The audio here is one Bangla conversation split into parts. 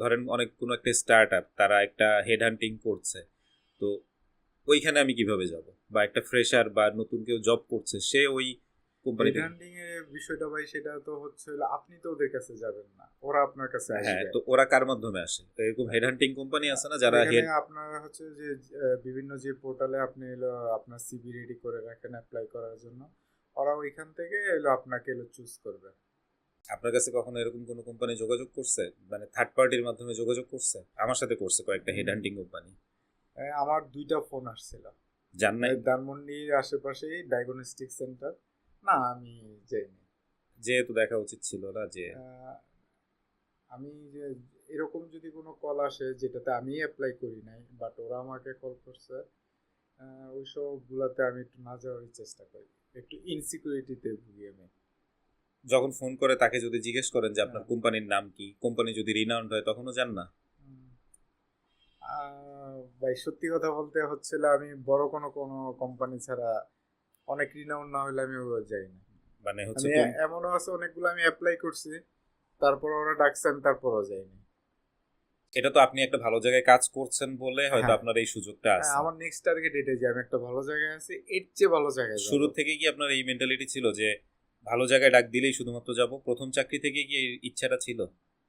ধরেন অনেক কোনো একটা স্টার্ট আপ তারা একটা হেড হান্টিং করছে, তো ওইখানে আমি কিভাবে যাব? বা একটা ফ্রেশার বা নতুন কেউ জব করছে, সে ওই কোম্পানি হেড থেকে। হান্টিং এর বিষয়টা ভাই, সেটা তো হচ্ছে হলো আপনি তো ওদের কাছে যাবেন না, ওরা আপনার কাছে হ্যাঁ, আসবে। তো ওরা কার মাধ্যমে আসে? তো এরকম হেড হান্টিং কোম্পানি আছে না যারা ওইখানে হেড। আপনার হচ্ছে যে বিভিন্ন যে পোর্টালে আপনি এলো আপনার সিভি রেডি করে রাখেন অ্যাপ্লাই করার জন্য, ওরা ওইখান থেকে এলো আপনাকে এলো চুজ করবে। আপনার কাছে কখনো এরকম কোনো কোম্পানি যোগাযোগ করছে, মানে থার্ড পার্টির মাধ্যমে যোগাযোগ করছে? আমার সাথে করছে কয়েকটা হেড উম, হান্টিং কোম্পানি। আমার দুইটা ফোন আসছিল। জান নাই? ধানমন্ডির আশেপাশেই ডায়াগনস্টিক সেন্টার। না, আমি যাইনি। যেহেতু দেখা উচিত ছিল না যে। আহ, আমি যে এরকম যদি কোনো কল আসে যেটাতে আমি অ্যাপ্লাই করি নাই বাট ওরা আমাকে কল করছে, ওইসব গুলাতে আমি একটু না যাওয়ারই চেষ্টা করি। একটু ইনসিকিউরিটিতে ভুগি আমি। যখন ফোন করে তাকে যদি জিজ্ঞেস করেন যে আপনার হ্যাঁ। কোম্পানির নাম কি, কোম্পানি যদি রিনাউন্ড হয়, তখনও যান না? উম, ভাই সত্যি কথা বলতে হচ্ছিল আমি বড় কোনো কোনো কোম্পানি ছাড়া অনেক রিনাউন্ড না হলে আমি ওগুলো যাই না। মানে হচ্ছে আমি কোন। এমনও আছে অনেকগুলো আমি অ্যাপ্লাই করছি, তারপর ওরা ডাকছে আমি তারপরও যাইনি। এটা তো আপনি একটা ভালো জায়গায় কাজ করছেন বলে হয়তো হ্যাঁ। আপনার এই সুযোগটা হ্যাঁ, আছে। আমার নেক্সট টার্গেট এটাই যে আমি একটা ভালো জায়গায় আছি, এর চেয়ে ভালো জায়গায় যাব। শুরু থেকে কি আপনার এই মেন্টালিটি ছিল যে ভালো জায়গায় ডাক দিলেই শুধুমাত্র যাব? প্রথম চাকরি থেকে কি এই ইচ্ছাটা ছিল?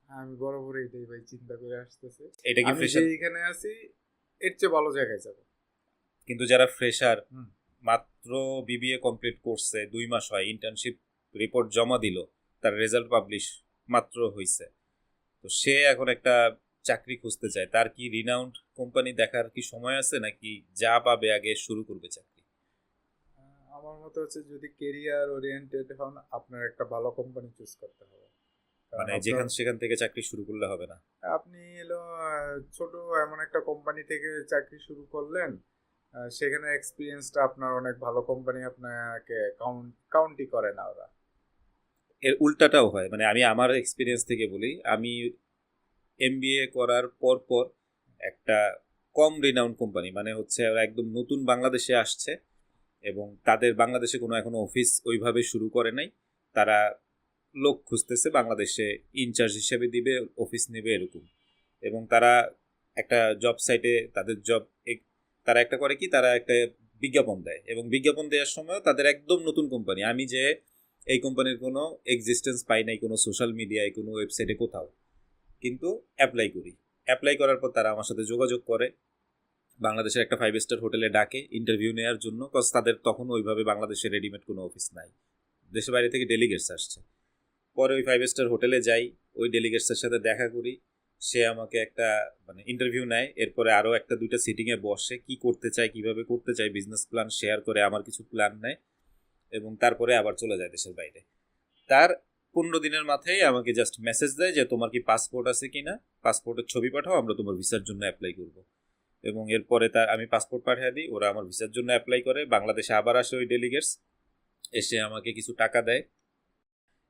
আমি বরাবর এটাই ভাই চিন্তা করে আসতেছি, এটা কি আমি যে ফ্রেশার? এখানে আছি এর চেয়ে ভালো জায়গায় যাব। কিন্তু যারা ফ্রেশার, হুম। মাত্র বিবিএ কমপ্লিট করছে, 2 মাস হয়, ইন্টার্নশিপ রিপোর্ট জমা দিল, তার রেজাল্ট পাবলিশ মাত্র হইছে, তো সে এখন একটা চাকরি খুঁজতে চায়, তার কি রিনাউন্ড কোম্পানি দেখার কি সময় আছে, নাকি যা পাবে আগে শুরু করবে চাকরি? আমার মতে হচ্ছে যদি কেরিয়ার ওরিয়েন্টেড হন আপনার একটা ভালো কোম্পানি চুজ করতে হবে। কারণ মানে আপনার যেখান সেখান থেকে চাকরি শুরু করলে হবে না? আপনি এলো ছোট এমন একটা কোম্পানি থেকে চাকরি শুরু করলেন, সেখানে এক্সপিরিয়েন্সটা আপনার অনেক ভালো কোম্পানি আপনাকে কাউন্টই করে না ওরা। এর উল্টাটাও হয়, মানে আমি আমার এক্সপিরিয়েন্স থেকে বলি, আমি এমবিএ করার পর পর একটা কম রিনাউন্ড কোম্পানি, মানে হচ্ছে ওরা একদম নতুন বাংলাদেশে আসছে এবং তাদের বাংলাদেশে কোনো এখনো অফিস ওইভাবে শুরু করে নাই, তারা লোক খুঁজতেছে বাংলাদেশে, ইনচার্জ হিসেবে দিবে, অফিস নেবে এরকম। এবং তারা একটা জব সাইটে তাদের জব, তারা একটা করে কি, তারা একটা বিজ্ঞাপন দেয়, এবং বিজ্ঞাপন দেওয়ার সময় তাদের একদম নতুন কোম্পানি, আমি যে এই কোম্পানির কোনো এক্সিস্টেন্স পাই নাই কোনো সোশ্যাল মিডিয়ায়, কোনো ওয়েবসাইটে, কোথাও, কিন্তু অ্যাপ্লাই করি। অ্যাপ্লাই করার পর তারা আমার সাথে যোগাযোগ করে, বাংলাদেশের একটা 5 স্টার হোটেলে ডাকে ইন্টারভিউ নেওয়ার জন্য, কজ তাদের তখন ওইভাবে বাংলাদেশে রেডিমেড কোনো অফিস নাই, দেশের বাইরে থেকে ডেলিগেটস আসছে। পরে ওই 5 স্টার হোটেলে যাই, ওই ডেলিগেটসের সাথে দেখা করি, সে আমাকে একটা মানে ইন্টারভিউ নেয়, এরপরে আরও একটা দুইটা সিটিংয়ে বসে, কি করতে চায়, কিভাবে করতে চায়, বিজনেস প্ল্যান শেয়ার করে, আমার কিছু প্ল্যান নেয়, এবং তারপরে আবার চলে যায় দেশের বাইরে। তার 15 দিনের মাথায় আমাকে জাস্ট মেসেজ দেয় যে তোমার কি পাসপোর্ট আছে কিনা, পাসপোর্টের ছবি পাঠাও, আমরা তোমার ভিসার জন্য অ্যাপ্লাই করব। এবং এরপরে তার আমি পাসপোর্ট পাঠিয়ে দিই, ওরা আমার ভিসার জন্য অ্যাপ্লাই করে, বাংলাদেশে আবার আসে ওই ডেলিগেটস, এসে আমাকে কিছু টাকা দেয়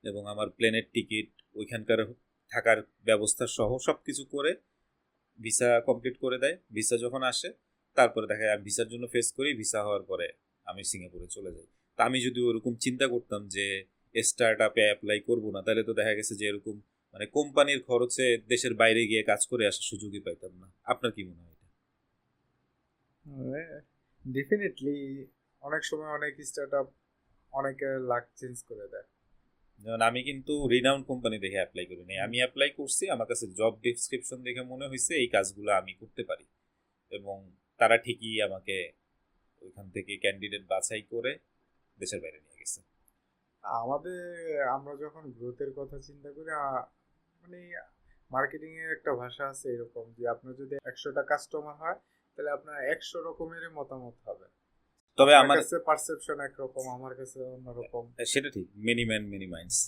এবং আমার প্লেনের টিকিট, ওইখানকার থাকার ব্যবস্থা সহ সব কিছু করে ভিসা কমপ্লিট করে দেয়। ভিসা যখন আসে, তারপরে দেখা যায় আমি ভিসার জন্য ফেস করি, ভিসা হওয়ার পরে আমি সিঙ্গাপুরে চলে যাই। তা আমি যদি ওরকম চিন্তা করতাম যে স্টার্ট আপে অ্যাপ্লাই করবো না, তাহলে তো দেখা গেছে যে এরকম মানে কোম্পানির খরচে দেশের বাইরে গিয়ে কাজ করে আসার সুযোগই পাইতাম না। আপনার কি মনে হয় এটা? ডেফিনেটলি অনেক সময় অনেক স্টার্ট আপ অনেকের লাক চেঞ্জ করে দেয়। যেমন আমি কিন্তু রিনাউন্ড কোম্পানি দেখে অ্যাপ্লাই করিনি, হুম। আমি অ্যাপ্লাই করছি আমার কাছে জব ডিসক্রিপশন দেখে মনে হয়েছে এই কাজগুলো আমি করতে পারি, এবং তারা ঠিকই আমাকে ওইখান থেকে ক্যান্ডিডেট বাছাই করে দেশের বাইরে নিয়ে গেছে। আমাদের আমরা যখন গ্রোথের কথা চিন্তা করি, মানে মার্কেটিং এর একটা ভাষা আছে এরকম যে আপনার যদি 100টা কাস্টমার হয় তাহলে আপনার 100 রকমেরই মতামত হবে। তবে আপনার আমার, কাছে পারসেপশন একরকম, আমার কাছে অন্যরকম। সেটা ঠিক, মেনি ম্যান মেনি মাইন্ডস।